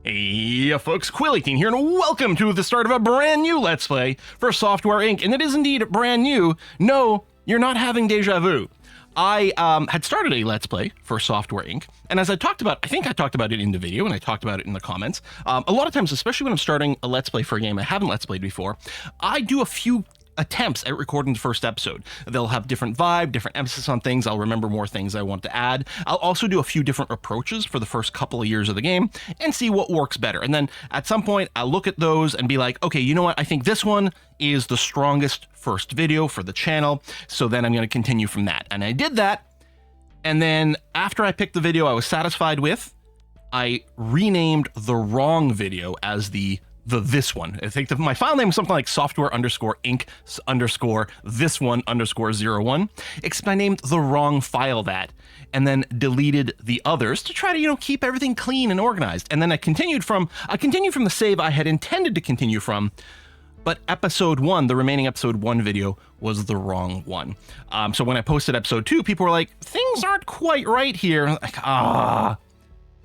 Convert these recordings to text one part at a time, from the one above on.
Hey folks, Quill18 here, and welcome to the start of a brand new Let's Play for Software Inc. And it is indeed brand new. No, you're not having deja vu. I had started a Let's Play for Software Inc. And as I talked about, I think I talked about it in the video and I talked about it in the comments. A lot of times, especially when I'm starting a Let's Play for a game I haven't Let's Played before, I do a few attempts at recording the first episode. They'll have different vibe, different emphasis on things. I'll remember more things I want to add. I'll also do a few different approaches for the first couple of years of the game and see what works better. And then at some point, I'll look at those and be like, okay, you know what? I think this one is the strongest first video for the channel. So then I'm going to continue from that. And I did that. And then after I picked the video I was satisfied with, I renamed the wrong video as this one. I think my file name was something like software_inc_this1_01, except I named the wrong file that, and then deleted the others to try to, keep everything clean and organized. And then I continued from the save I had intended to continue from, but episode 1, the remaining episode 1 video was the wrong one. So when I posted episode 2, people were like, things aren't quite right here. Like,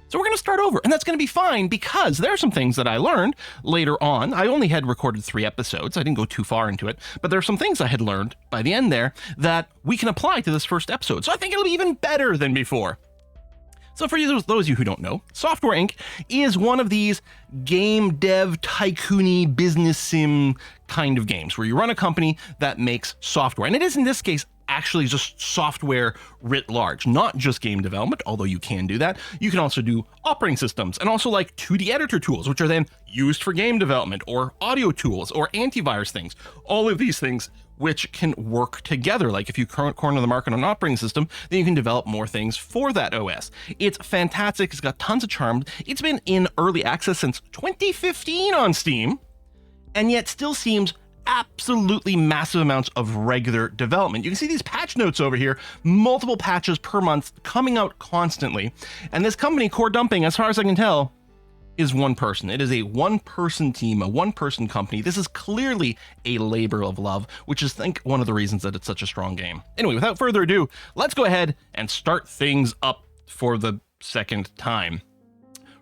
So we're going to start over, and that's going to be fine because there are some things that I learned later on. I only had recorded 3 episodes. I didn't go too far into it, but there are some things I had learned by the end there that we can apply to this first episode. So I think it'll be even better than before. So for those of you who don't know, Software Inc. is one of these game dev tycoon-y business sim kind of games where you run a company that makes software. And it is, in this case, actually just software writ large, not just game development, although you can do that. You can also do operating systems and also like 2D editor tools, which are then used for game development, or audio tools or antivirus things. All of these things which can work together. Like if you corner the market on an operating system, then you can develop more things for that OS. It's fantastic. It's got tons of charm. It's been in early access since 2015 on Steam, and yet still seems absolutely massive amounts of regular development. You can see these patch notes over here, multiple patches per month coming out constantly. And this company, Core Dumping, as far as I can tell, is one person. It is a one-person team, a one-person company. This is clearly a labor of love, which is, I think, one of the reasons that it's such a strong game. Anyway, without further ado, let's go ahead and start things up for the second time.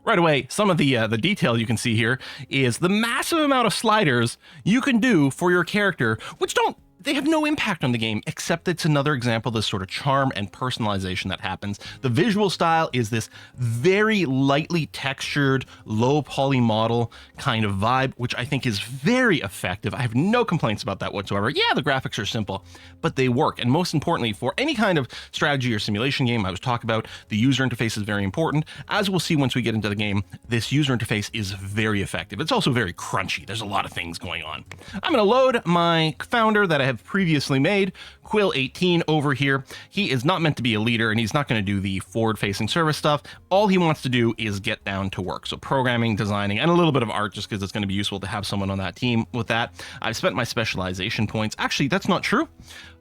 Right away, some of the detail you can see here is the massive amount of sliders you can do for your character, which they have no impact on the game, except it's another example of this sort of charm and personalization that happens. The visual style is this very lightly textured, low poly model kind of vibe, which I think is very effective. I have no complaints about that whatsoever. Yeah, the graphics are simple, but they work. And most importantly, for any kind of strategy or simulation game I was talking about, the user interface is very important. As we'll see once we get into the game, this user interface is very effective. It's also very crunchy. There's a lot of things going on. I'm going to load my founder that I have previously made, Quill18 over here. He is not meant to be a leader, and he's not going to do the forward-facing service stuff. All he wants to do is get down to work. So programming, designing, and a little bit of art, just because it's going to be useful to have someone on that team with that. I've spent my specialization points. Actually, that's not true.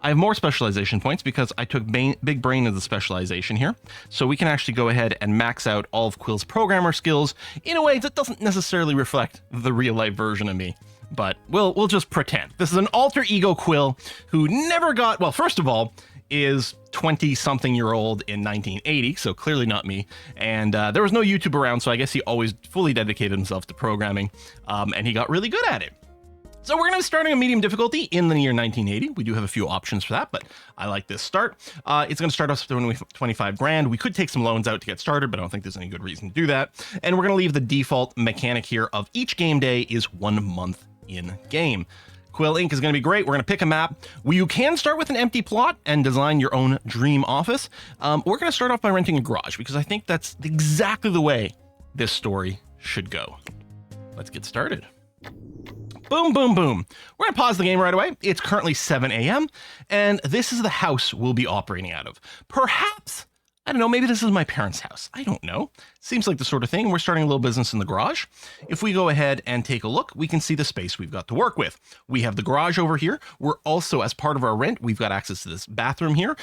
I have more specialization points because I took Big Brain as a specialization here. So we can actually go ahead and max out all of Quill's programmer skills in a way that doesn't necessarily reflect the real-life version of me. But we'll just pretend. This is an alter ego Quill who never got, well, first of all, is 20-something-year-old in 1980, so clearly not me. And there was no YouTube around, so I guess he always fully dedicated himself to programming, and he got really good at it. So we're going to be starting a medium difficulty in the year 1980. We do have a few options for that, but I like this start. It's going to start us with 25 grand. We could take some loans out to get started, but I don't think there's any good reason to do that. And we're going to leave the default mechanic here of each game day is 1 month in game. Quill Inc. is going to be great. We're going to pick a map. You can start with an empty plot and design your own dream office. We're going to start off by renting a garage because I think that's exactly the way this story should go. Let's get started. Boom, boom, boom. We're going to pause the game right away. It's currently 7 a.m. and this is the house we'll be operating out of. Perhaps, I don't know, maybe this is my parents' house. I don't know. Seems like the sort of thing. We're starting a little business in the garage. If we go ahead and take a look, we can see the space we've got to work with. We have the garage over here. We're also, as part of our rent, we've got access to this bathroom here.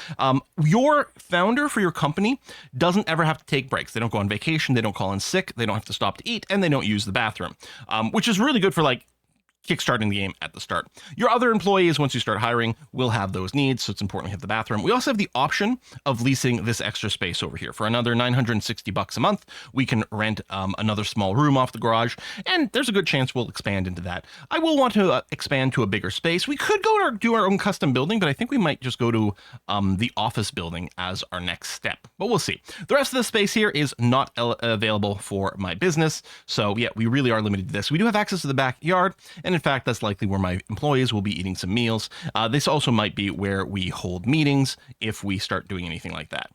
Your founder for your company doesn't ever have to take breaks. They don't go on vacation. They don't call in sick. They don't have to stop to eat, and they don't use the bathroom, which is really good for like kickstarting the game at the start. Your other employees, once you start hiring, will have those needs, so it's important to hit the bathroom. We also have the option of leasing this extra space over here. For another $960 a month, we can rent another small room off the garage, and there's a good chance we'll expand into that. I will want to expand to a bigger space. We could go to do our own custom building, but I think we might just go to the office building as our next step, but we'll see. The rest of the space here is not available for my business, so yeah, we really are limited to this. We do have access to the backyard, and in fact, that's likely where my employees will be eating some meals. This also might be where we hold meetings if we start doing anything like that.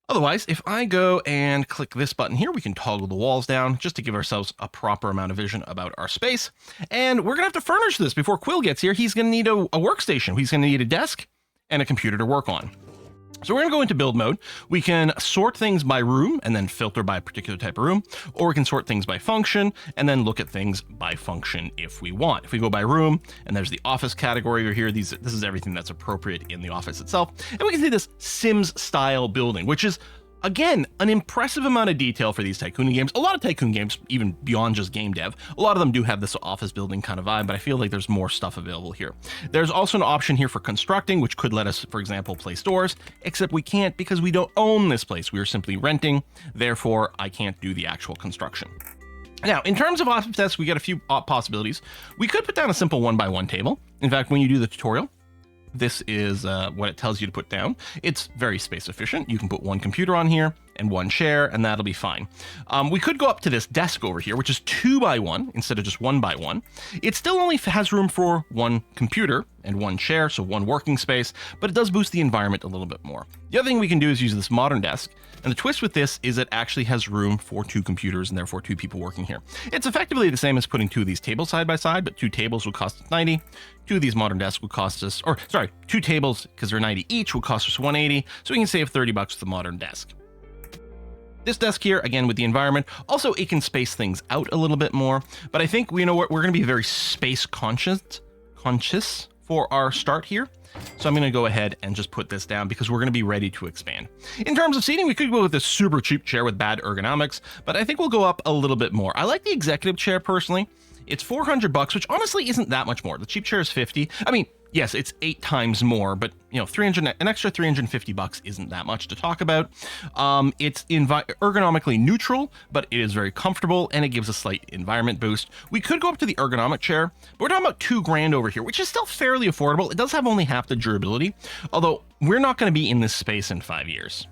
Otherwise, if I go and click this button here, we can toggle the walls down just to give ourselves a proper amount of vision about our space. And we're going to have to furnish this before Quill gets here. He's going to need a workstation. He's going to need a desk and a computer to work on. So we're going to go into build mode. We can sort things by room and then filter by a particular type of room, or we can sort things by function and then look at things by function if we want. If we go by room, and there's the office category over here, this is everything that's appropriate in the office itself. And we can see this Sims style building, which is, again, an impressive amount of detail for these tycoon games. A lot of tycoon games, even beyond just game dev, a lot of them do have this office building kind of vibe, but I feel like there's more stuff available here. There's also an option here for constructing, which could let us, for example, place doors, except we can't because we don't own this place. We are simply renting. Therefore, I can't do the actual construction. Now, in terms of office desks, we got a few possibilities. We could put down a simple 1x1 table. In fact, when you do the tutorial, this is what it tells you to put down. It's very space efficient. You can put one computer on here and one chair, and that'll be fine. We could go up to this desk over here, which is 2x1 instead of just 1x1. It still only has room for one computer and one chair, so one working space, but it does boost the environment a little bit more. The other thing we can do is use this modern desk, and the twist with this is it actually has room for 2 computers and therefore 2 people working here. It's effectively the same as putting 2 of these tables side by side, but 2 tables would cost us 90. 2 of these modern desks would cost us, 2 tables, because they're 90 each, would cost us 180, so we can save $30 with the modern desk. This desk here, again, with the environment, also it can space things out a little bit more, but I think, you know what, we're going to be very space conscious for our start here. So I'm going to go ahead and just put this down because we're going to be ready to expand. In terms of seating, we could go with this super cheap chair with bad ergonomics, but I think we'll go up a little bit more. I like the executive chair personally. It's $400, which honestly isn't that much more. The cheap chair is $50. I mean, yes, it's 8 times more, but you know, an extra $350 isn't that much to talk about. It's ergonomically neutral, but it is very comfortable and it gives a slight environment boost. We could go up to the ergonomic chair, but we're talking about $2,000 over here, which is still fairly affordable. It does have only half the durability, although we're not going to be in this space in 5 years.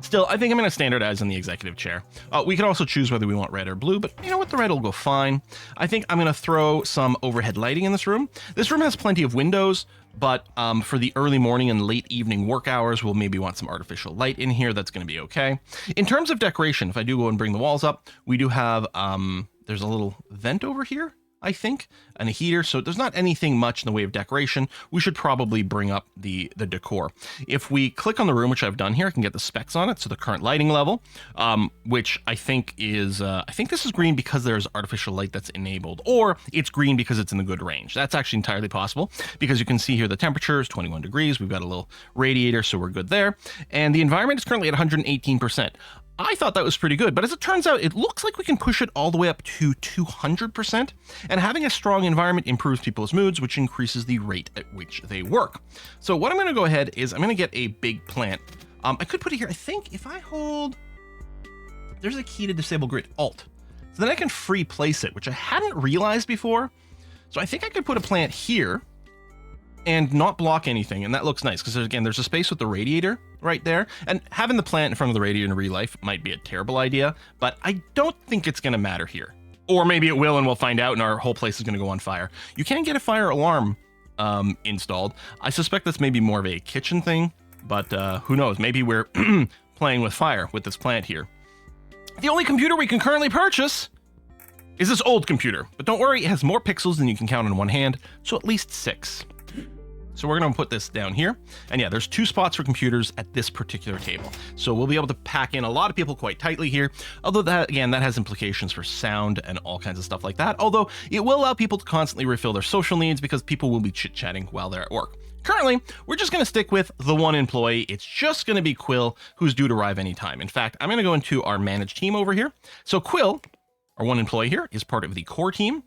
Still, I think I'm going to standardize on the executive chair. We can also choose whether we want red or blue, but you know what? The red will go fine. I think I'm going to throw some overhead lighting in this room. This room has plenty of windows, but for the early morning and late evening work hours, we'll maybe want some artificial light in here. That's going to be okay. In terms of decoration, if I do go and bring the walls up, we do have, there's a little vent over here, I think, and a heater, so there's not anything much in the way of decoration. We should probably bring up the decor. If we click on the room, which I've done here, I can get the specs on it, so the current lighting level, which I think is, I think this is green because there's artificial light that's enabled, or it's green because it's in the good range. That's actually entirely possible, because you can see here the temperature is 21 degrees, we've got a little radiator, so we're good there, and the environment is currently at 118%. I thought that was pretty good, but as it turns out, it looks like we can push it all the way up to 200%, and having a strong environment improves people's moods, which increases the rate at which they work. So what I'm going to go ahead is I'm going to get a big plant. I could put it here. I think if I hold, there's a key to disable grid, Alt. So then I can free place it, which I hadn't realized before. So I think I could put a plant here and not block anything, and that looks nice because again, there's a space with the radiator right there, and having the plant in front of the radiator in real life might be a terrible idea, but I don't think it's going to matter here. Or maybe it will and we'll find out and our whole place is going to go on fire. You can get a fire alarm installed. I suspect that's maybe more of a kitchen thing, but who knows, maybe we're playing with fire with this plant here. The only computer we can currently purchase is this old computer, but don't worry, it has more pixels than you can count on one hand, so at least 6. So we're going to put this down here. And yeah, there's 2 spots for computers at this particular table. So we'll be able to pack in a lot of people quite tightly here. Although that, again, that has implications for sound and all kinds of stuff like that. Although it will allow people to constantly refill their social needs because people will be chit-chatting while they're at work. Currently, we're just going to stick with the one employee. It's just going to be Quill, who's due to arrive anytime. In fact, I'm going to go into our manage team over here. So Quill, our one employee here, is part of the core team.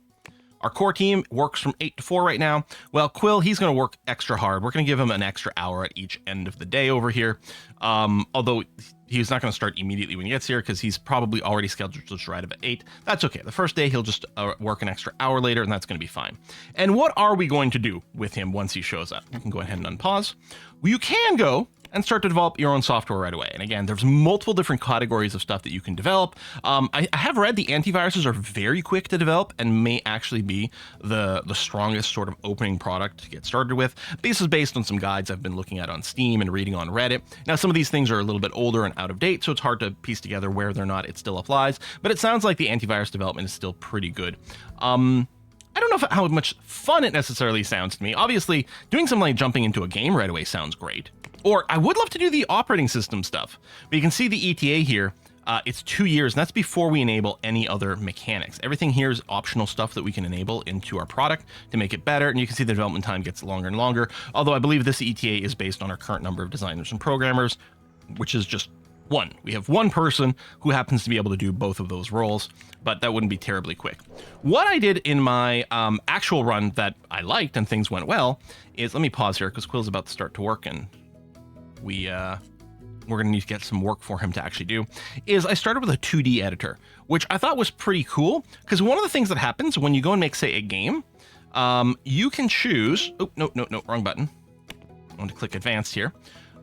Our core team works from 8 to 4 right now. Well, Quill, he's going to work extra hard. We're going to give him an extra hour at each end of the day over here. Although he's not going to start immediately when he gets here because he's probably already scheduled to arrive at 8. That's okay. The first day, he'll just work an extra hour later, and that's going to be fine. And what are we going to do with him once he shows up? You can go ahead and unpause. Well, you can go and start to develop your own software right away. And again, there's multiple different categories of stuff that you can develop. I have read the antiviruses are very quick to develop and may actually be the strongest sort of opening product to get started with. This is based on some guides I've been looking at on Steam and reading on Reddit. Now, some of these things are a little bit older and out of date, so it's hard to piece together whether or not it still applies, but it sounds like the antivirus development is still pretty good. I don't know how much fun it necessarily sounds to me. Obviously, doing something like jumping into a game right away sounds great. Or I would love to do the operating system stuff. But you can see the ETA here. It's 2 years, and that's before we enable any other mechanics. Everything here is optional stuff that we can enable into our product to make it better. And you can see the development time gets longer and longer. Although I believe this ETA is based on our current number of designers and programmers, which is just one. We have one person who happens to be able to do both of those roles, but that wouldn't be terribly quick. What I did in my actual run that I liked and things went well is, let me pause here because Quill's about to start to work and we're going to need to get some work for him to actually do, is I started with a 2D editor, which I thought was pretty cool because one of the things that happens when you go and make, say, a game, you can choose, oh, no, wrong button. I want to click advanced here.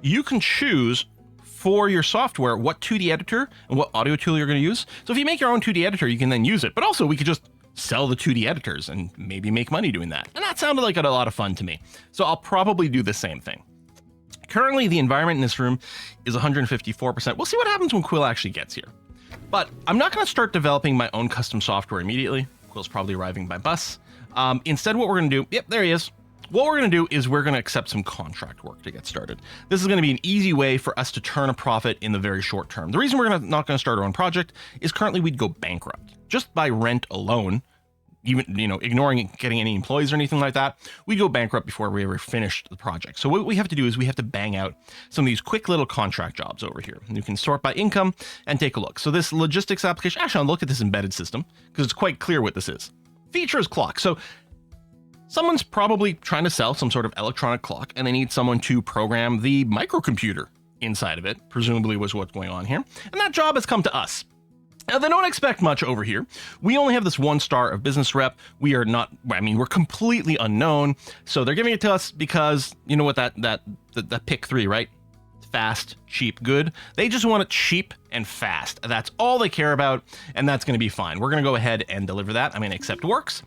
You can choose for your software what 2D editor and what audio tool you're going to use. So if you make your own 2D editor, you can then use it, but also we could just sell the 2D editors and maybe make money doing that. And that sounded like a lot of fun to me. So I'll probably do the same thing. Currently, the environment in this room is 154%. We'll see what happens when Quill actually gets here. But I'm not going to start developing my own custom software immediately. Quill's probably arriving by bus. Instead, what we're going to do, yep, there he is. What we're going to do is we're going to accept some contract work to get started. This is going to be an easy way for us to turn a profit in the very short term. The reason we're not going to start our own project is currently we'd go bankrupt. Just by rent alone, even, ignoring getting any employees or anything like that, we go bankrupt before we ever finished the project. So what we have to do is we have to bang out some of these quick little contract jobs over here. You can sort by income and take a look. So this logistics application, actually I'll look at this embedded system because it's quite clear what this is. Features clock. So someone's probably trying to sell some sort of electronic clock and they need someone to program the microcomputer inside of it, presumably was what's going on here. And that job has come to us. Now, they don't expect much over here. We only have this 1 star of business rep. We are not, we're completely unknown. So they're giving it to us because, you know what, that pick 3, right? Fast, cheap, good. They just want it cheap and fast. That's all they care about, and that's going to be fine. We're going to go ahead and deliver that. I'm going to accept works.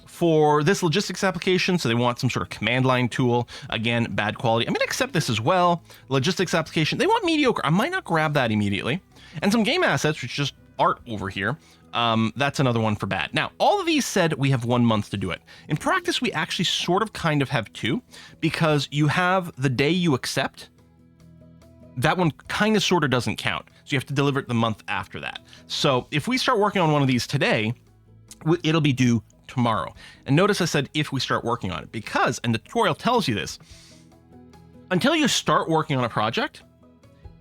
For this logistics application, so they want some sort of command line tool. Again, bad quality. I'm going to accept this as well. Logistics application, they want mediocre. I might not grab that immediately. And some game assets, which is just art over here. That's another one for bad. Now, all of these said we have 1 month to do it. In practice, we actually sort of kind of have 2, because you have the day you accept. That one kind of sort of doesn't count. So you have to deliver it the month after that. So if we start working on one of these today, it'll be due tomorrow. And notice I said if we start working on it, because, and the tutorial tells you this, until you start working on a project,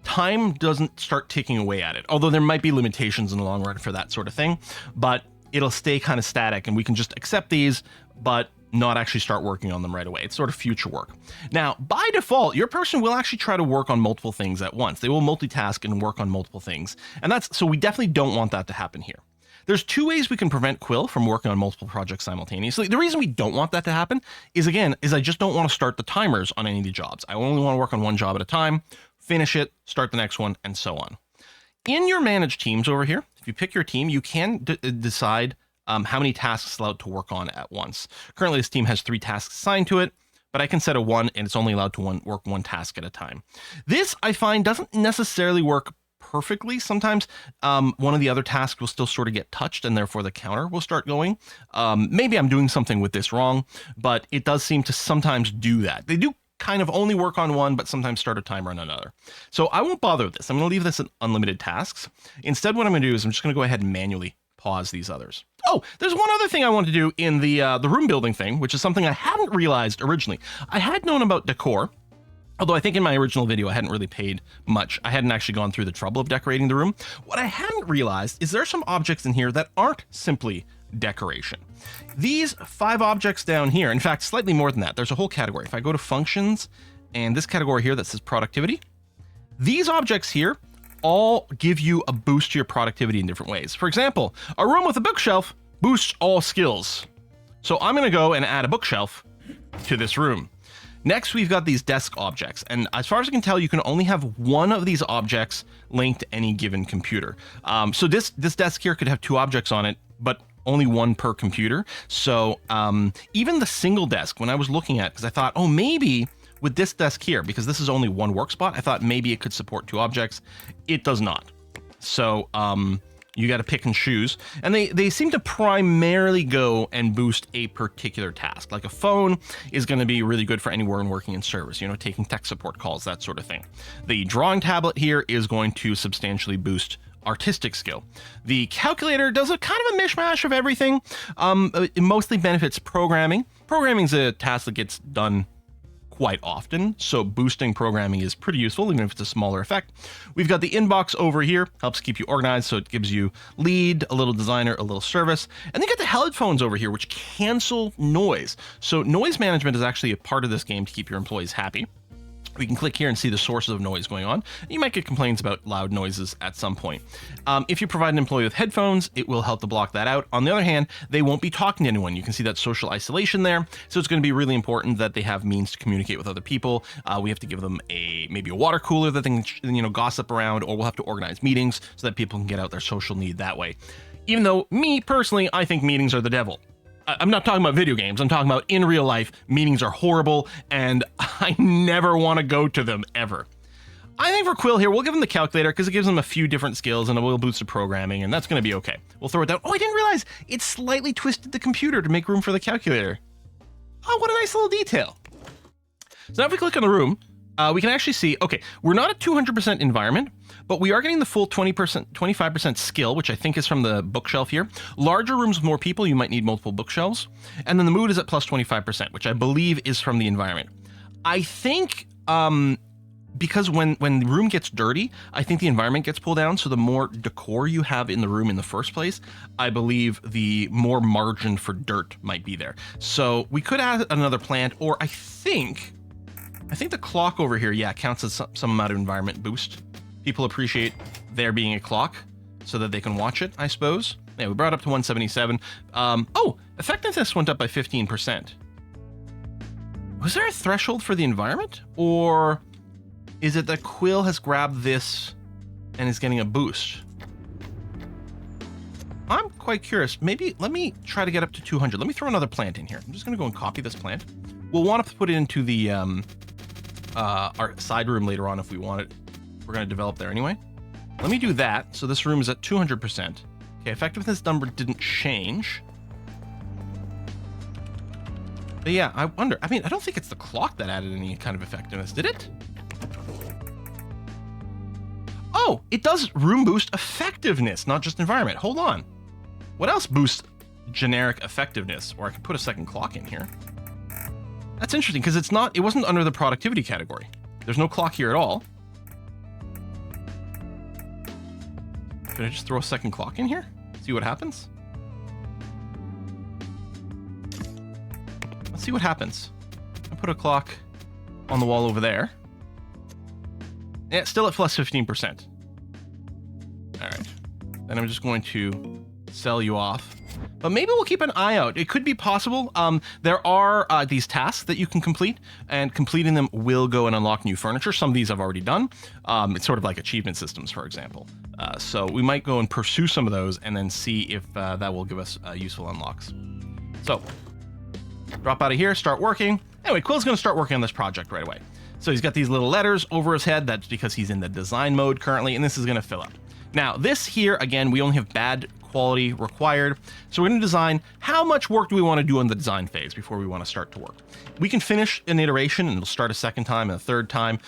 time doesn't start ticking away at it. Although there might be limitations in the long run for that sort of thing, but it'll stay kind of static and we can just accept these, but not actually start working on them right away. It's sort of future work. Now, by default, your person will actually try to work on multiple things at once. They will multitask and work on multiple things. And so we definitely don't want that to happen here. There's 2 ways we can prevent Quill from working on multiple projects simultaneously. The reason we don't want that to happen is I just don't want to start the timers on any of the jobs. I only want to work on one job at a time, finish it, start the next one, and so on. In your manage teams over here, if you pick your team, you can decide how many tasks it's allowed to work on at once. Currently, this team has 3 tasks assigned to it, but I can set a 1 and it's only allowed to work 1 task at a time. This, I find, doesn't necessarily work perfectly. Sometimes one of the other tasks will still sort of get touched and therefore the counter will start going. Maybe I'm doing something with this wrong, but it does seem to sometimes do that. They do kind of only work on one, but sometimes start a timer on another. So I won't bother with this. I'm going to leave this at unlimited tasks. Instead, what I'm going to do is I'm just going to go ahead and manually pause these others. Oh, there's one other thing I want to do in the room building thing, which is something I hadn't realized originally. I had known about decor, Although I think in my original video, I hadn't really paid much. I hadn't actually gone through the trouble of decorating the room. What I hadn't realized is there are some objects in here that aren't simply decoration. These 5 objects down here, in fact, slightly more than that, there's a whole category. If I go to functions and this category here that says productivity, these objects here all give you a boost to your productivity in different ways. For example, a room with a bookshelf boosts all skills. So I'm going to go and add a bookshelf to this room. Next, we've got these desk objects. And as far as I can tell, you can only have one of these objects linked to any given computer. So this desk here could have 2 objects on it, but only one per computer. So even the single desk, when I was looking at, because I thought, oh, maybe with this desk here, because this is only one work spot, I thought maybe it could support 2 objects. It does not. So you got to pick and choose. And they seem to primarily go and boost a particular task. Like a phone is going to be really good for anyone working in service, you know, taking tech support calls, that sort of thing. The drawing tablet here is going to substantially boost artistic skill. The calculator does a kind of a mishmash of everything. It mostly benefits programming. Programming is a task that gets done quite often, so boosting programming is pretty useful, even if it's a smaller effect. We've got the inbox over here, helps keep you organized, so it gives you lead, a little designer, a little service. And then you got the headphones over here, which cancel noise. So noise management is actually a part of this game to keep your employees happy. We can click here and see the sources of noise going on. You might get complaints about loud noises at some point. If you provide an employee with headphones, it will help to block that out. On the other hand, they won't be talking to anyone. You can see that social isolation there. So it's going to be really important that they have means to communicate with other people. We have to give them maybe a water cooler that they can, gossip around, or we'll have to organize meetings so that people can get out their social need that way. Even though me personally, I think meetings are the devil. I'm not talking about video games. I'm talking about in real life. Meetings are horrible, and I never want to go to them ever. I think for Quill here, we'll give him the calculator because it gives him a few different skills and it will boost the programming, and that's going to be okay. We'll throw it down. Oh, I didn't realize it slightly twisted the computer to make room for the calculator. Oh, what a nice little detail. So now if we click on the room, we can actually see, okay, we're not at 200% environment, but we are getting the full 20%, 25% skill, which I think is from the bookshelf here. Larger rooms with more people, you might need multiple bookshelves. And then the mood is at plus 25%, which I believe is from the environment. I think because when the room gets dirty, I think the environment gets pulled down. So the more decor you have in the room in the first place, I believe the more margin for dirt might be there. So we could add another plant, or I think the clock over here, yeah, counts as some amount of environment boost. People appreciate there being a clock so that they can watch it, I suppose. Yeah, we brought it up to 177. Oh, effectiveness went up by 15%. Was there a threshold for the environment? Or is it that Quill has grabbed this and is getting a boost? I'm quite curious. Maybe let me try to get up to 200. Let me throw another plant in here. I'm just going to go and copy this plant. We'll want to put it into the our side room later on if we want it. We're going to develop there anyway. Let me do that. So this room is at 200%. Okay, effectiveness number didn't change. But yeah, I wonder. I mean, I don't think it's the clock that added any kind of effectiveness, did it? Oh, it does room boost effectiveness, not just environment. Hold on. What else boosts generic effectiveness? Or I could put a second clock in here. That's interesting because it wasn't under the productivity category. There's no clock here at all. Should I just throw a second clock in here? See what happens? Let's see what happens. I'll put a clock on the wall over there. Yeah, it's still at plus 15%. All right. Then I'm just going to sell you off. But maybe we'll keep an eye out. It could be possible. There are these tasks that you can complete, and completing them will go and unlock new furniture. Some of these I've already done. It's sort of like achievement systems, for example. So we might go and pursue some of those and then see if that will give us useful unlocks. So drop out of here, start working. Anyway, Quill's going to start working on this project right away. So he's got these little letters over his head. That's because he's in the design mode currently, and this is going to fill up. Now, this here, again, we only have bad quality required. So we're going to design how much work do we want to do in the design phase before we want to start to work. We can finish an iteration and it'll start a second time and a third time.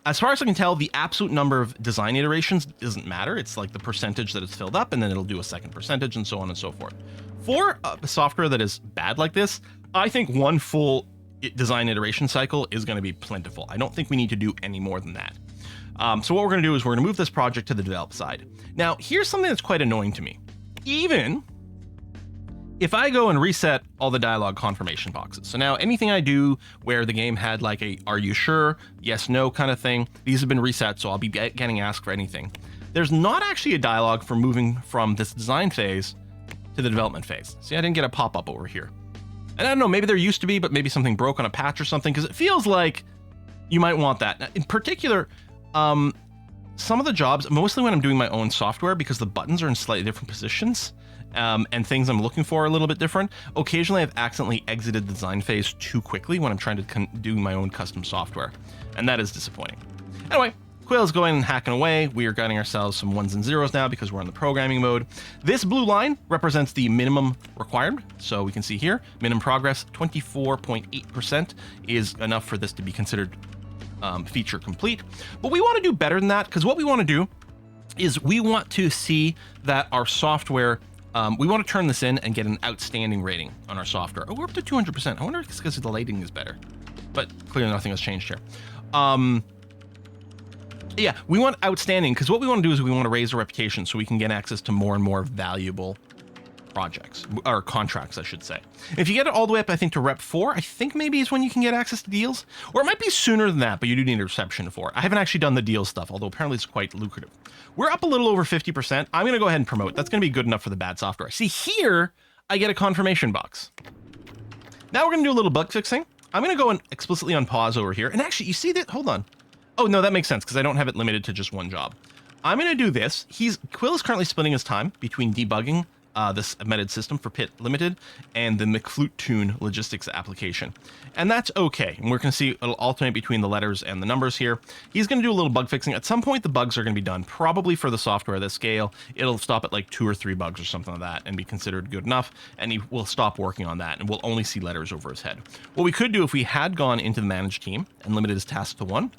As far as I can tell, the absolute number of design iterations doesn't matter. It's like the percentage that it's filled up, and then it'll do a second percentage and so on and so forth. For a software that is bad like this, I think one full design iteration cycle is going to be plentiful. I don't think we need to do any more than that. So what we're going to do is we're going to move this project to the develop side. Now, here's something that's quite annoying to me. Even if I go and reset all the dialogue confirmation boxes, so now anything I do where the game had like a "Are you sure?" "Yes," "No" kind of thing, these have been reset, so I'll be getting asked for anything. There's not actually a dialogue for moving from this design phase to the development phase. See, I didn't get a pop-up over here. And I don't know, maybe there used to be, but maybe something broke on a patch or something, because it feels like you might want that. Now, in particular, some of the jobs, mostly when I'm doing my own software, because the buttons are in slightly different positions, and things I'm looking for are a little bit different. Occasionally, I've accidentally exited the design phase too quickly when I'm trying to do my own custom software, and that is disappointing. Anyway, Quill is going and hacking away. We are getting ourselves some ones and zeros now because we're in the programming mode. This blue line represents the minimum required. So we can see here, minimum progress, 24.8% is enough for this to be considered feature complete. But we want to do better than that, because what we want to do is we want to see that our software, we want to turn this in and get an outstanding rating on our software. Oh, we're up to 200%. I wonder if it's because the lighting is better, but clearly nothing has changed here. Yeah, we want outstanding, because what we want to do is we want to raise our reputation so we can get access to more and more valuable projects, or contracts, I should say. If you get it all the way up, I think, to Rep 4, I think maybe is when you can get access to deals. Or it might be sooner than that, but you do need a reception for it. I haven't actually done the deal stuff, although apparently it's quite lucrative. We're up a little over 50%. I'm going to go ahead and promote. That's going to be good enough for the bad software. See, here, I get a confirmation box. Now we're going to do a little bug fixing. I'm going to go and explicitly unpause over here. And actually, you see that? Hold on. Oh, no, that makes sense, because I don't have it limited to just one job. I'm going to do this. Quill is currently splitting his time between debugging this embedded system for Pit Limited and the McFlute Tune logistics application. And that's okay. And we're going to see it'll alternate between the letters and the numbers here. He's going to do a little bug fixing. At some point, the bugs are going to be done. Probably for the software at this scale, it'll stop at like 2 or 3 bugs or something like that and be considered good enough. And he will stop working on that, and we'll only see letters over his head. What we could do if we had gone into the manage team and limited his task to 1,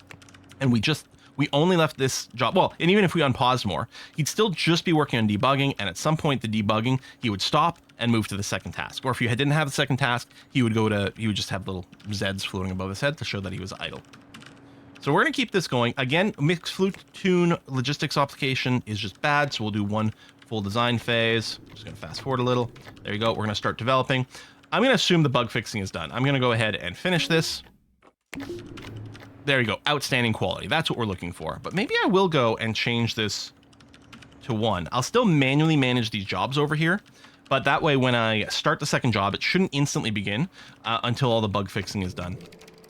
and we only left this job, well, and even if we unpaused more, he'd still just be working on debugging, and at some point the debugging, he would stop and move to the second task. Or if you didn't have the second task, he would just have little Zs floating above his head to show that he was idle. So we're gonna keep this going. Again, McFlute Tune logistics application is just bad, so we'll do one full design phase. I'm just gonna fast forward a little. There you go, we're gonna start developing. I'm gonna assume the bug fixing is done. I'm gonna go ahead and finish this. There you go, outstanding quality. That's what we're looking for. But maybe I will go and change this to 1. I'll still manually manage these jobs over here, but that way when I start the second job, it shouldn't instantly begin until all the bug fixing is done.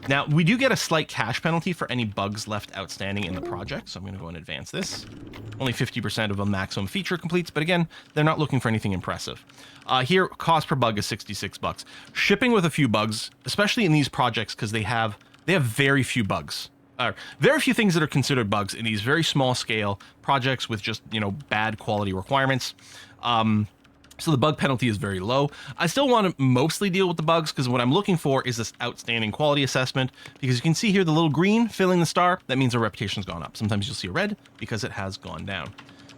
Now, we do get a slight cash penalty for any bugs left outstanding in the project, so I'm going to go and advance this. Only 50% of a maximum feature completes, but again, they're not looking for anything impressive. Here, cost per bug is $66. Shipping with a few bugs, especially in these projects, because they have very few bugs. Very few things that are considered bugs in these very small scale projects with just, bad quality requirements. So the bug penalty is very low. I still want to mostly deal with the bugs, because what I'm looking for is this outstanding quality assessment, because you can see here the little green filling the star. That means our reputation's gone up. Sometimes you'll see a red because it has gone down.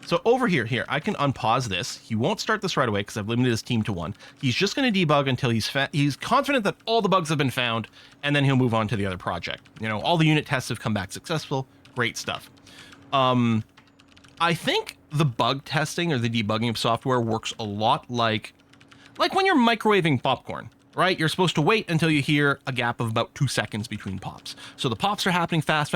So over here, I can unpause this. He won't start this right away because I've limited his team to 1. He's just going to debug until he's confident that all the bugs have been found, and then he'll move on to the other project. All the unit tests have come back successful. Great stuff. I think the bug testing or the debugging of software works a lot like when you're microwaving popcorn. Right? You're supposed to wait until you hear a gap of about 2 seconds between pops. So the pops are happening fast,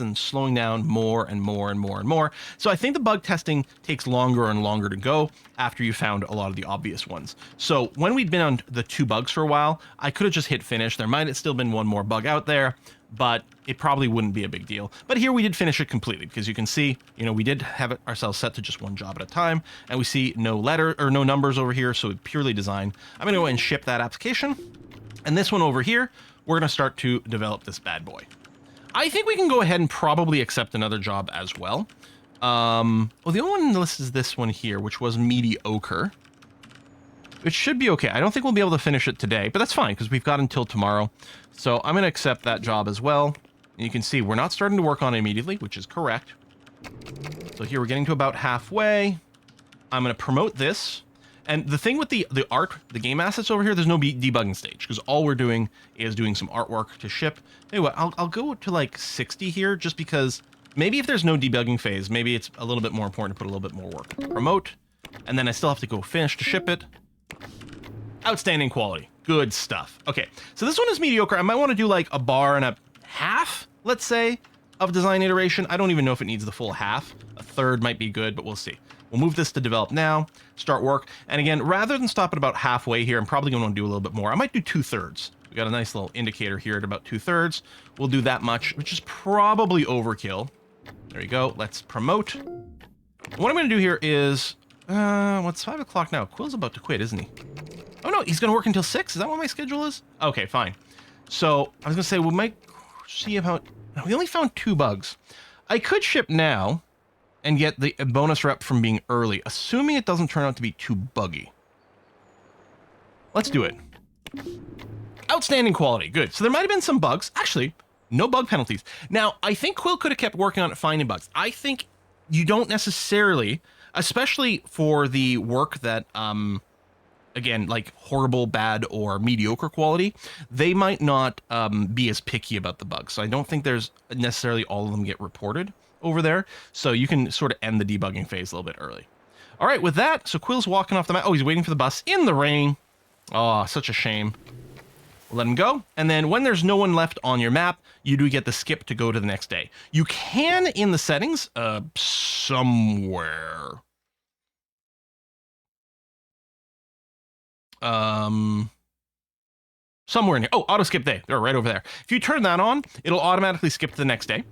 and slowing down more and more and more and more. So I think the bug testing takes longer and longer to go after you found a lot of the obvious ones. So when we'd been on the 2 bugs for a while, I could have just hit finish. There might have still been one more bug out there, but it probably wouldn't be a big deal. But here we did finish it completely, because you can see, we did have it ourselves set to just 1 job at a time, and we see no letter or no numbers over here, so purely design. I'm gonna go and ship that application, and this one over here, we're gonna start to develop this bad boy. I think we can go ahead and probably accept another job as well. Well, the only one on the list is this one here, which was mediocre. It should be okay. I don't think we'll be able to finish it today, but that's fine because we've got until tomorrow. So I'm going to accept that job as well. And you can see we're not starting to work on it immediately, which is correct. So here we're getting to about halfway. I'm going to promote this. And the thing with the art, the game assets over here, there's no debugging stage because all we're doing is doing some artwork to ship. Anyway, I'll go to like 60 here just because maybe if there's no debugging phase, maybe it's a little bit more important to put a little bit more work. Promote, and then I still have to go finish to ship it. Outstanding quality. Good stuff. Okay, so this one is mediocre. I might want to do like a bar and a half, let's say, of design iteration. I don't even know if it needs the full half. A third might be good, but we'll see. We'll move this to develop now, start work. And again, rather than stop at about halfway here, I'm probably going to want to do a little bit more. I might do 2/3. We got a nice little indicator here at about 2/3. We'll do that much, which is probably overkill. There you go. Let's promote. What I'm going to do here is, what's 5 o'clock now? Quill's about to quit, isn't he? Oh no, he's going to work until 6? Is that what my schedule is? Okay, fine. So I was going to say, we might see how... We only found 2 bugs. I could ship now and get the bonus rep from being early, assuming it doesn't turn out to be too buggy. Let's do it. Outstanding quality. Good. So there might have been some bugs. Actually, no bug penalties. Now, I think Quill could have kept working on it, finding bugs. I think you don't necessarily, especially for the work that... again, like horrible, bad, or mediocre quality, they might not be as picky about the bugs. So I don't think there's necessarily all of them get reported over there. So you can sort of end the debugging phase a little bit early. All right, with that, so Quill's walking off the map. Oh, he's waiting for the bus in the rain. Oh, such a shame. We'll let him go. And then when there's no one left on your map, you do get the skip to go to the next day. You can, in the settings, somewhere... somewhere in here. Oh, auto skip day. They're right over there. If you turn that on, it'll automatically skip to the next day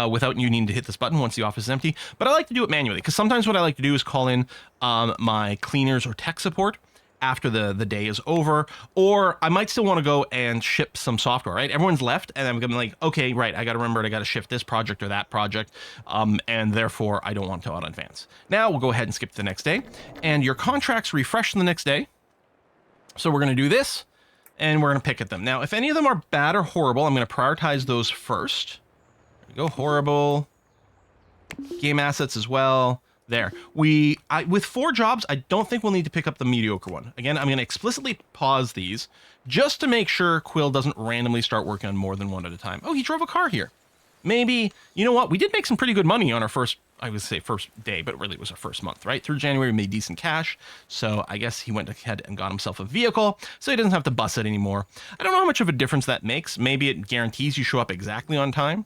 without you needing to hit this button once the office is empty. But I like to do it manually because sometimes what I like to do is call in my cleaners or tech support after the day is over, or I might still want to go and ship some software, right? Everyone's left and I'm gonna be like, okay, right, I got to remember I got to shift this project or that project, and therefore I don't want to auto advance. Now we'll go ahead and skip to the next day, and your contracts refresh the next day. So we're going to do this, and we're going to pick at them. Now, if any of them are bad or horrible, I'm going to prioritize those first. There we go, horrible. Game assets as well. There. With 4 jobs, I don't think we'll need to pick up the mediocre one. Again, I'm going to explicitly pause these just to make sure Quill doesn't randomly start working on more than one at a time. Oh, he drove a car here. Maybe, you know what? We did make some pretty good money on our first, I would say first day, but really it was our first month, right? Through January, we made decent cash. So I guess he went ahead and got himself a vehicle so he doesn't have to bus it anymore. I don't know how much of a difference that makes. Maybe it guarantees you show up exactly on time.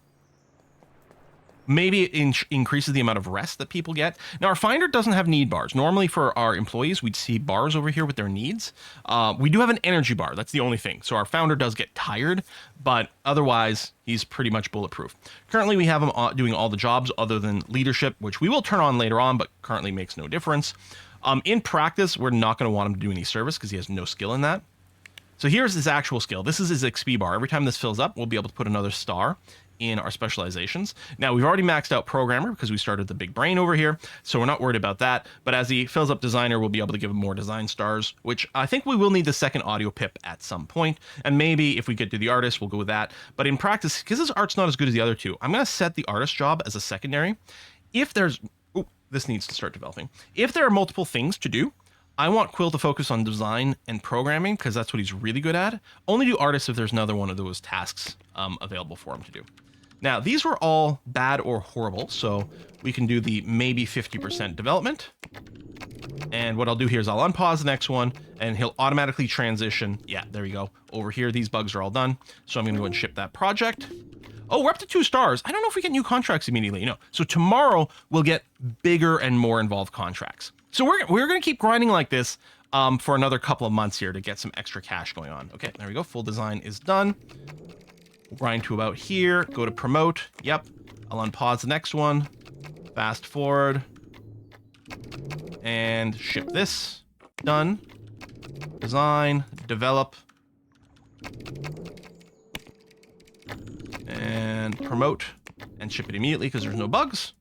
Maybe it increases the amount of rest that people get. Now, our Finder doesn't have need bars. Normally, for our employees, we'd see bars over here with their needs. We do have an energy bar. That's the only thing. So our founder does get tired, but otherwise, he's pretty much bulletproof. Currently, we have him doing all the jobs other than leadership, which we will turn on later on, but currently makes no difference. In practice, we're not going to want him to do any service because he has no skill in that. So here's his actual skill. This is his XP bar. Every time this fills up, we'll be able to put another star in our specializations. Now, we've already maxed out programmer because we started the big brain over here, so we're not worried about that. But as he fills up designer, we'll be able to give him more design stars, which I think we will need the second audio pip at some point. And maybe if we get to the artist, we'll go with that. But in practice, because this art's not as good as the other two, I'm going to set the artist job as a secondary. If there's... Oh, this needs to start developing. If there are multiple things to do, I want Quill to focus on design and programming because that's what he's really good at. Only do artists if there's another one of those tasks available for him to do. Now, these were all bad or horrible, so we can do the maybe 50% development. And what I'll do here is I'll unpause the next one, and he'll automatically transition. Yeah, there we go. Over here, these bugs are all done. So I'm going to go and ship that project. Oh, we're up to 2 stars. I don't know if we get new contracts immediately. No. So tomorrow, we'll get bigger and more involved contracts. So we're going to keep grinding like this for another couple of months here to get some extra cash going on. Okay, there we go. Full design is done. We'll grind to about here. Go to promote. Yep. I'll unpause the next one. Fast forward. And ship this. Done. Design. Develop. And promote. And ship it immediately because there's no bugs.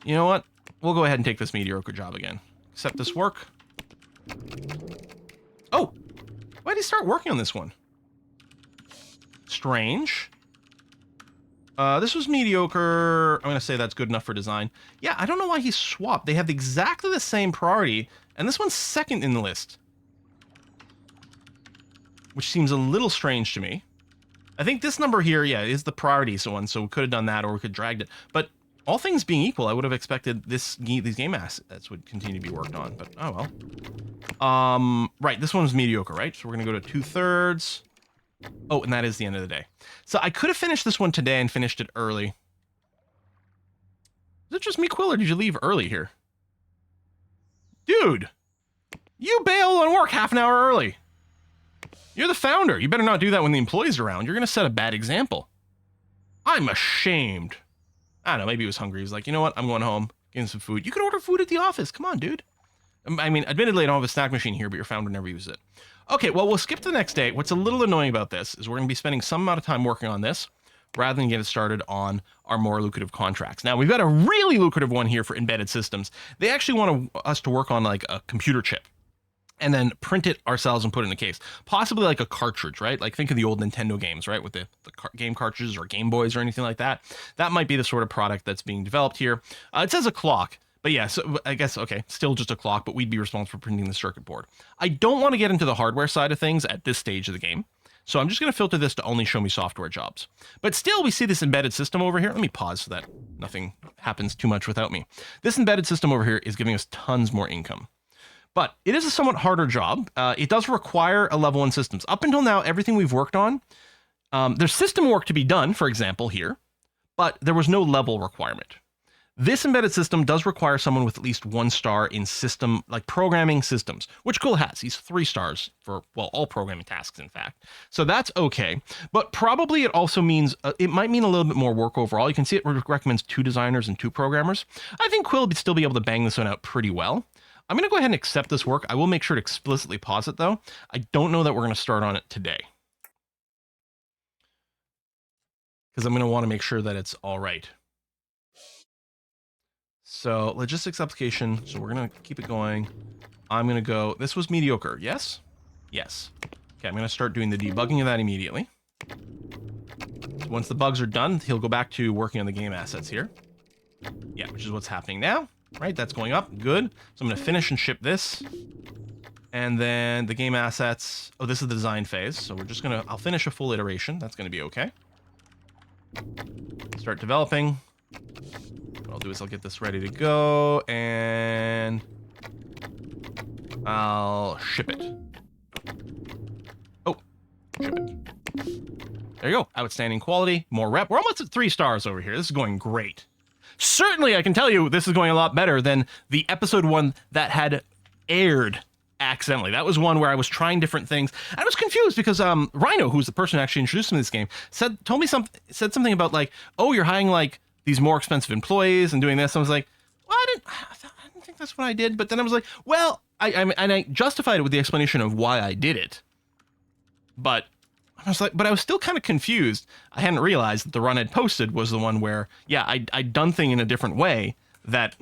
You know what? We'll go ahead and take this mediocre job again. Accept this work. Oh! Why did he start working on this one? Strange. This was mediocre. I'm going to say that's good enough for design. Yeah, I don't know why he swapped. They have exactly the same priority, and this one's second in the list. Which seems a little strange to me. I think this number here, yeah, is the priority one, so we could have done that, or we could have dragged it. But all things being equal, I would have expected these game assets would continue to be worked on, but oh well. Right, this one's mediocre, right? So we're going to go to 2/3. Oh, and that is the end of the day. So I could have finished this one today and finished it early. Is it just me, Quill, or did you leave early here? Dude! You bailed on work half an hour early. You're the founder. You better not do that when the employees are around. You're going to set a bad example. I'm ashamed. I don't know, maybe he was hungry. He's like, you know what? I'm going home, getting some food. You can order food at the office. Come on, dude. I mean, admittedly, I don't have a snack machine here, but your founder never uses it. Okay, well, we'll skip to the next day. What's a little annoying about this is we're going to be spending some amount of time working on this rather than getting started on our more lucrative contracts. Now, we've got a really lucrative one here for embedded systems. They actually want us to work on like a computer chip and then print it ourselves and put it in a case. Possibly like a cartridge, right? Like think of the old Nintendo games, right? With the game cartridges or Game Boys or anything like that. That might be the sort of product that's being developed here. It says a clock. But yeah, so I guess, okay, still just a clock, but we'd be responsible for printing the circuit board. I don't want to get into the hardware side of things at this stage of the game. So I'm just going to filter this to only show me software jobs. But still, we see this embedded system over here. Let me pause so that nothing happens too much without me. This embedded system over here is giving us tons more income. But it is a somewhat harder job. It does require a level 1 systems. Up until now, everything we've worked on, there's system work to be done, for example, here, but there was no level requirement. This embedded system does require someone with at least 1 star in system, like programming systems, which Quill has. He's 3 stars for, well, all programming tasks, in fact. So that's okay. But probably it also means, it might mean a little bit more work overall. You can see it recommends 2 designers and 2 programmers. I think Quill would still be able to bang this one out pretty well. I'm going to go ahead and accept this work. I will make sure to explicitly pause it, though. I don't know that we're going to start on it today, because I'm going to want to make sure that it's all right. So logistics application. So we're going to keep it going. I'm going to go, this was mediocre. Yes. Yes. Okay. I'm going to start doing the debugging of that immediately. So once the bugs are done, he'll go back to working on the game assets here. Yeah. Which is what's happening now, right? That's going up. Good. So I'm going to finish and ship this. And then the game assets. Oh, this is the design phase. So we're just going to, I'll finish a full iteration. That's going to be okay. Start developing. What I'll do is I'll get this ready to go, and I'll ship it. Oh, ship it. There you go. Outstanding quality, more rep. We're almost at 3 stars over here. This is going great. Certainly, I can tell you this is going a lot better than the episode 1 that had aired accidentally. That was one where I was trying different things. I was confused because Rhino, who's the person who actually introduced me to this game, said something about like, oh, you're hiring like these more expensive employees and doing this. I was like, well, I didn't think that's what I did. But then I was like, well, I justified it with the explanation of why I did it. But I was like, but I was still kind of confused. I hadn't realized that the run I'd posted was the one where, yeah, I'd done thing in a different way that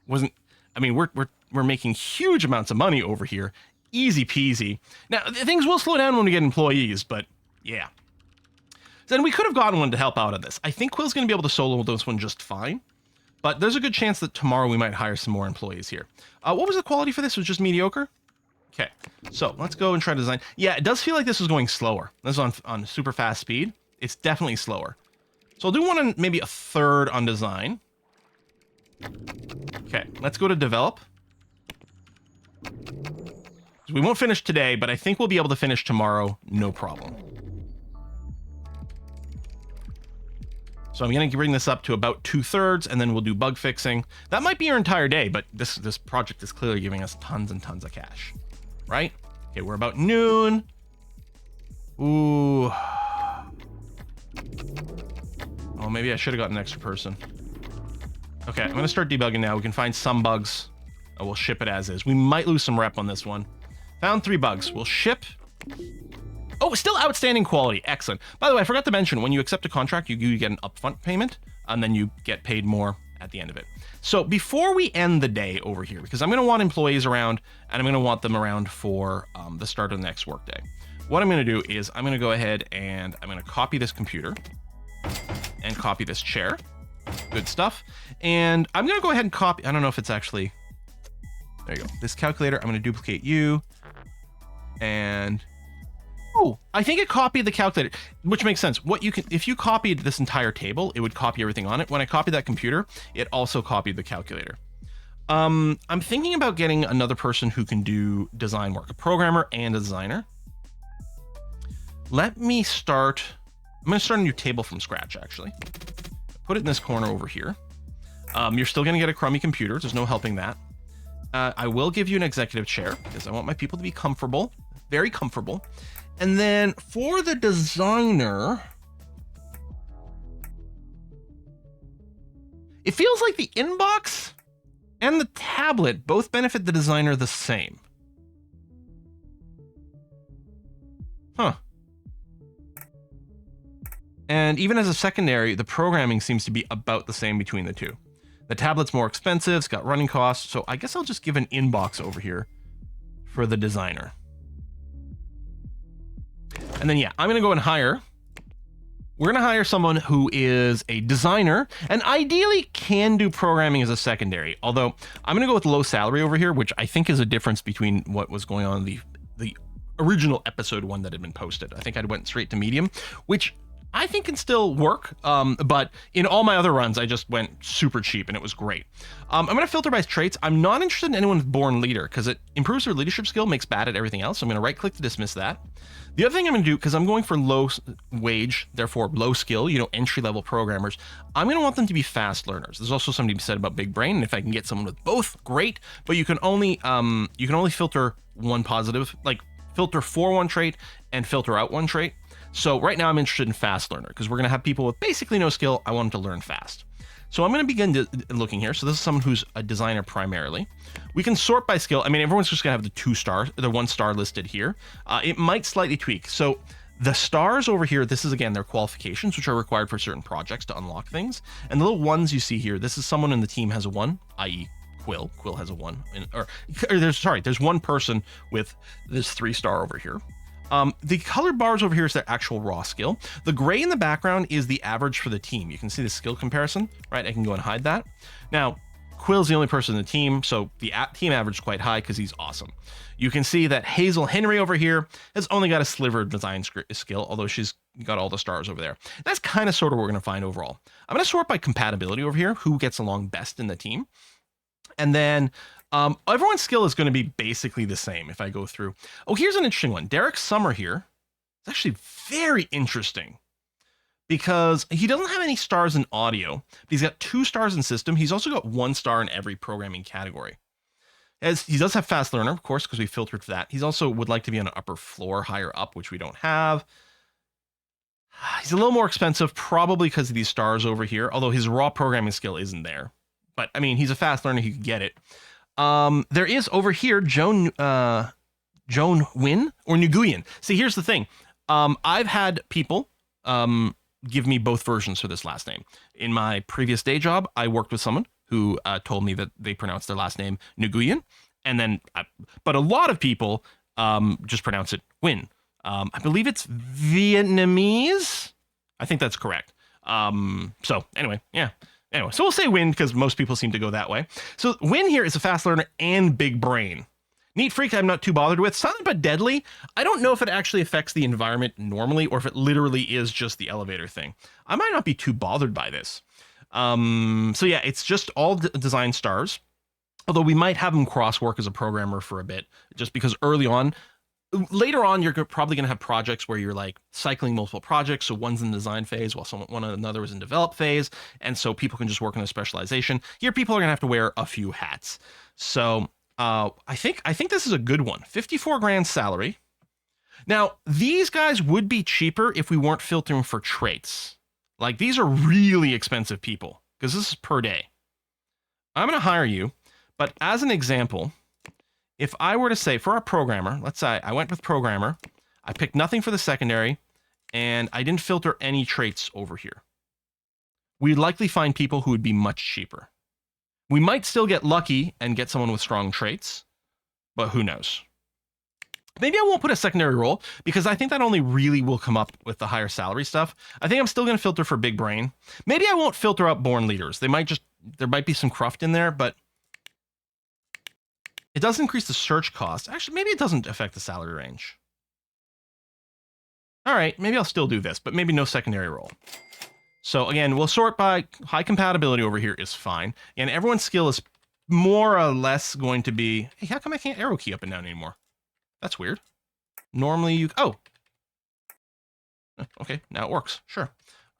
wasn't. I mean, we're making huge amounts of money over here, easy peasy. Now things will slow down when we get employees, but yeah. Then we could have gotten one to help out on this. I think Quill's going to be able to solo this one just fine, but there's a good chance that tomorrow we might hire some more employees here. What was the quality for this? It was just mediocre? Okay, so let's go and try to design. Yeah, it does feel like this is going slower. This is on super fast speed. It's definitely slower. So I'll do one on maybe a 1/3 on design. Okay, let's go to develop. We won't finish today, but I think we'll be able to finish tomorrow, no problem. So I'm going to bring this up to about 2/3, and then we'll do bug fixing. That might be your entire day, but this project is clearly giving us tons and tons of cash, right? Okay, we're about noon. Ooh. Oh, maybe I should have gotten an extra person. Okay, I'm going to start debugging now. We can find some bugs. We'll ship it as is. We might lose some rep on this one. Found 3 bugs. We'll ship. Oh, still outstanding quality. Excellent. By the way, I forgot to mention, when you accept a contract, you get an upfront payment, and then you get paid more at the end of it. So before we end the day over here, because I'm going to want employees around, and I'm going to want them around for the start of the next workday. What I'm going to do is I'm going to go ahead and I'm going to copy this computer, and copy this chair. Good stuff. And I'm going to go ahead and copy. I don't know if it's actually. There you go. This calculator. I'm going to duplicate you. And. Oh, I think it copied the calculator, which makes sense. What you can, if you copied this entire table, it would copy everything on it. When I copied that computer, it also copied the calculator. I'm thinking about getting another person who can do design work, a programmer and a designer. Let me start. I'm going to start a new table from scratch, actually. Put it in this corner over here. You're still going to get a crummy computer. There's no helping that. I will give you an executive chair because I want my people to be comfortable, very comfortable. And then for the designer, it feels like the inbox and the tablet both benefit the designer the same. Huh. And even as a secondary, the programming seems to be about the same between the two. The tablet's more expensive, it's got running costs, so I guess I'll just give an inbox over here for the designer. And then, yeah, I'm going to go and hire. We're going to hire someone who is a designer and ideally can do programming as a secondary. Although I'm going to go with low salary over here, which I think is a difference between what was going on in the original episode 1 that had been posted. I think I went straight to medium, which I think can still work. But in all my other runs, I just went super cheap and it was great. I'm going to filter by traits. I'm not interested in anyone with born leader because it improves their leadership skill, makes bad at everything else. So I'm going to right click to dismiss that. The other thing I'm going to do, because I'm going for low wage, therefore low skill, entry-level programmers, I'm going to want them to be fast learners. There's also something said about big brain, and if I can get someone with both, great. But you can only filter one positive, like filter for one trait and filter out one trait. So right now I'm interested in fast learner because we're going to have people with basically no skill. I want them to learn fast. So I'm going to begin looking here. So this is someone who's a designer primarily. We can sort by skill. I mean, everyone's just going to have the 1 star listed here. It might slightly tweak. So the stars over here, this is again their qualifications, which are required for certain projects to unlock things. And the little ones you see here, this is someone in the team has a 1, i.e. Quill. Quill has a 1. There's one person with this 3-star over here. The colored bars over here is their actual raw skill. The gray in the background is the average for the team. You can see the skill comparison, right? I can go and hide that. Now, Quill's the only person in the team, so the team average is quite high because he's awesome. You can see that Hazel Henry over here has only got a sliver of design skill, although she's got all the stars over there. That's kind of sort of what we're going to find overall. I'm going to sort by compatibility over here, who gets along best in the team. And then everyone's skill is going to be basically the same if I go through. Oh, here's an interesting one. Derek Summer here. It's actually very interesting because he doesn't have any stars in audio, but he's got 2 stars in system. He's also got 1 star in every programming category. As he does have fast learner, of course, because we filtered for that. He's also would like to be on an upper floor, higher up, which we don't have. He's a little more expensive, probably because of these stars over here, although his raw programming skill isn't there. But I mean, he's a fast learner. He could get it. There is over here Joan Win or Nguyen. See, here's the thing. I've had people give me both versions for this last name. In my previous day job, I worked with someone who told me that they pronounce their last name Nguyen, and then, but a lot of people just pronounce it Win. I believe it's Vietnamese. I think that's correct. So anyway, yeah. Anyway, so we'll say Win because most people seem to go that way. So Win here is a fast learner and big brain. Neat Freak I'm not too bothered with. Silent but Deadly, I don't know if it actually affects the environment normally or if it literally is just the elevator thing. I might not be too bothered by this. So yeah, it's just all design stars. Although we might have him cross work as a programmer for a bit, just because early on, later on, you're probably going to have projects where you're like cycling multiple projects. So one's in the design phase while another is in develop phase. And so people can just work on a specialization. Here, people are going to have to wear a few hats. So I think this is a good one. 54 grand salary. Now, these guys would be cheaper if we weren't filtering for traits. Like, these are really expensive people because this is per day. I'm going to hire you. But as an example, if I were to say for our programmer, let's say I went with programmer, I picked nothing for the secondary, and I didn't filter any traits over here. We'd likely find people who would be much cheaper. We might still get lucky and get someone with strong traits, but who knows? Maybe I won't put a secondary role because I think that only really will come up with the higher salary stuff. I think I'm still going to filter for big brain. Maybe I won't filter out born leaders. There might be some cruft in there, but it does increase the search cost. Actually, maybe it doesn't affect the salary range. All right, maybe I'll still do this, but maybe no secondary role. So again, we'll sort by high compatibility over here is fine. And everyone's skill is more or less going to be, hey, how come I can't arrow key up and down anymore? That's weird. Normally you, oh. Okay, now it works, sure.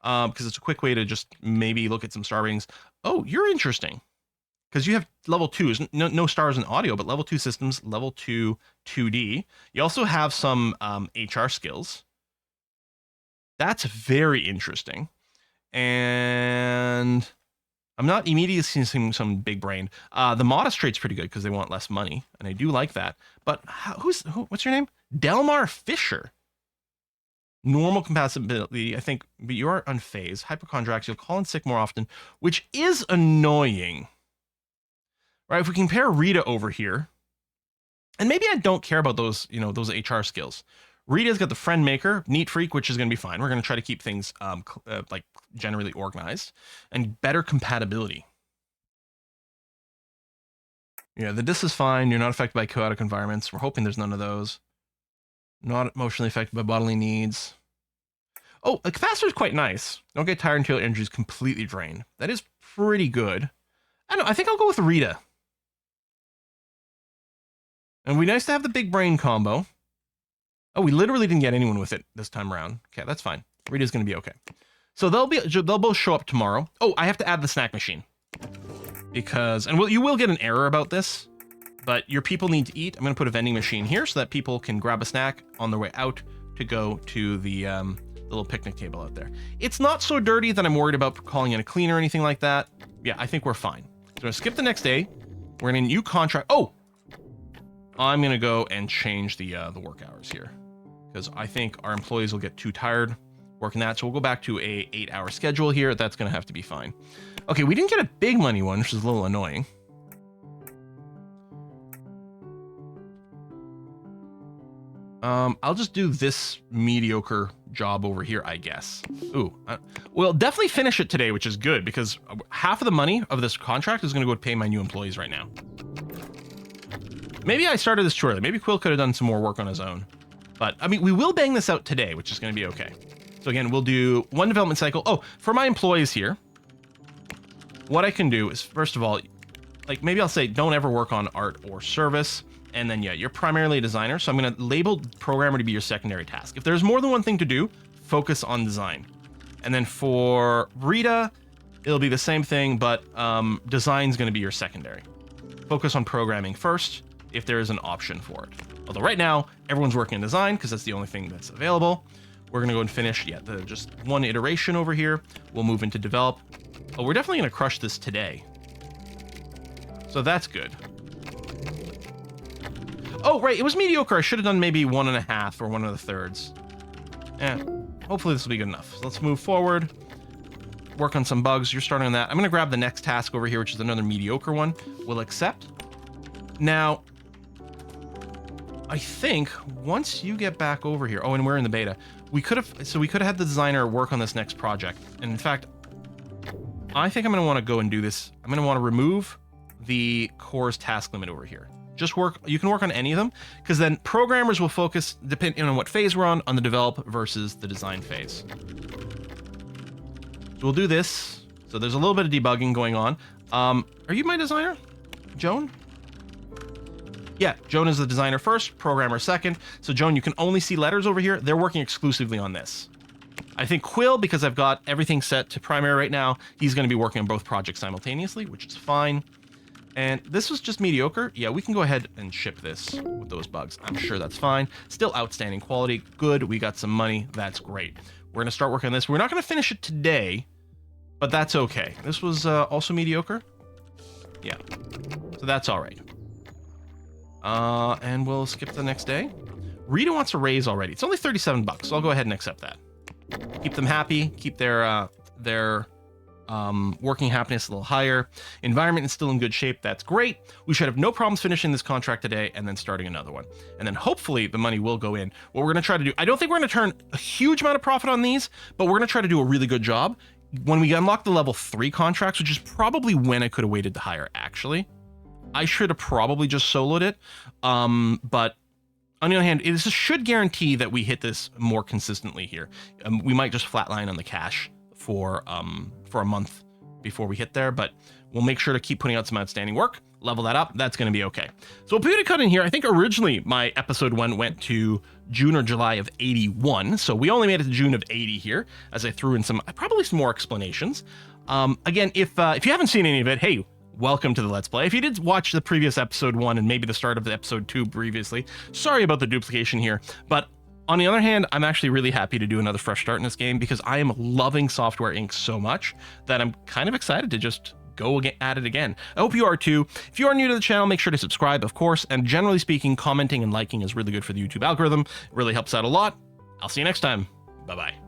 Because it's a quick way to just maybe look at some star ratings. Oh, you're interesting. Because you have level 2s, no stars in audio, but level 2 systems, level 2 2D. You also have some HR skills. That's very interesting. And I'm not immediately seeing some big brain. The modest trait's pretty good because they want less money, and I do like that. But what's your name? Delmar Fisher. Normal compatibility, I think, but you are unfazed. Hypochondriacs, you'll call in sick more often, which is annoying. Right? If we compare Rita over here, and maybe I don't care about those, those HR skills. Rita's got the friend maker, neat freak, which is going to be fine. We're going to try to keep things like generally organized, and better compatibility. Yeah, this is fine. You're not affected by chaotic environments. We're hoping there's none of those. Not emotionally affected by bodily needs. Oh, a capacitor is quite nice. Don't get tired until your energy is completely drained. That is pretty good. I don't know. I think I'll go with Rita. And it'd be nice to have the big brain combo. Oh, we literally didn't get anyone with it this time around. Okay, that's fine. Rita's going to be okay. So they'll both show up tomorrow. Oh, I have to add the snack machine. Because, and you will get an error about this, but your people need to eat. I'm going to put a vending machine here so that people can grab a snack on their way out to go to the little picnic table out there. It's not so dirty that I'm worried about calling in a cleaner or anything like that. Yeah, I think we're fine. So I'm going to skip the next day. We're in a new contract. Oh, I'm going to go and change the work hours here, because I think our employees will get too tired working that. So we'll go back to a 8-hour schedule here. That's going to have to be fine. Okay, we didn't get a big money one, which is a little annoying. I'll just do this mediocre job over here, I guess. Ooh, we'll definitely finish it today, which is good, because half of the money of this contract is going to go to pay my new employees right now. Maybe I started this too early. Maybe Quill could have done some more work on his own. But, I mean, we will bang this out today, which is going to be okay. So again, we'll do one development cycle. Oh, for my employees here, what I can do is, first of all, like maybe I'll say don't ever work on art or service. And then, yeah, you're primarily a designer. So I'm going to label programmer to be your secondary task. If there's more than one thing to do, focus on design. And then for Rita, it'll be the same thing, but design's going to be your secondary. Focus on programming first, if there is an option for it. Although right now, everyone's working in design because that's the only thing that's available. We're going to go and finish, just one iteration over here. We'll move into develop. Oh, we're definitely going to crush this today. So that's good. Oh, right, it was mediocre. I should have done maybe 1.5 or 1/3. Hopefully this will be good enough. So let's move forward. Work on some bugs. You're starting on that. I'm going to grab the next task over here, which is another mediocre one. We'll accept. Now, I think once you get back over here, oh, and we're in the beta, we could have had the designer work on this next project. And in fact, I think I'm going to want to go and do this. I'm going to want to remove the core's task limit over here. Just work, you can work on any of them, because then programmers will focus, depending on what phase we're on the develop versus the design phase. So we'll do this. So there's a little bit of debugging going on. Are you my designer, Joan? Yeah, Joan is the designer first, programmer second. So Joan, you can only see letters over here. They're working exclusively on this. I think Quill, because I've got everything set to primary right now, he's going to be working on both projects simultaneously, which is fine. And this was just mediocre. Yeah, we can go ahead and ship this with those bugs. I'm sure that's fine. Still outstanding quality. Good. We got some money. That's great. We're going to start working on this. We're not going to finish it today, but that's okay. This was also mediocre. Yeah. So that's all right. And we'll skip the next day. Rita wants a raise already. It's only $37, so I'll go ahead and accept that. Keep them happy. Keep their Working happiness a little higher. Environment is still in good shape. That's great. We should have no problems finishing this contract today and then starting another one. And then hopefully the money will go in. What we're going to try to do, I don't think we're going to turn a huge amount of profit on these, but we're going to try to do a really good job when we unlock the level 3 contracts, which is probably when I could have waited to hire, actually. I should have probably just soloed it. But on the other hand, this should guarantee that we hit this more consistently here. We might just flatline on the cash for a month before we hit there, but we'll make sure to keep putting out some outstanding work, level that up. That's going to be okay. So we'll put a cut in here. I think originally my episode 1 went to June or July of 81. So we only made it to June of 80 here, as I threw in probably some more explanations. Again, if you haven't seen any of it, hey, welcome to the Let's Play. If you did watch the previous episode 1 and maybe the start of the episode 2 previously, sorry about the duplication here, but on the other hand, I'm actually really happy to do another fresh start in this game because I am loving Software Inc. so much that I'm kind of excited to just go at it again. I hope you are too. If you are new to the channel, make sure to subscribe, of course, and generally speaking, commenting and liking is really good for the YouTube algorithm. It really helps out a lot. I'll see you next time. Bye-bye.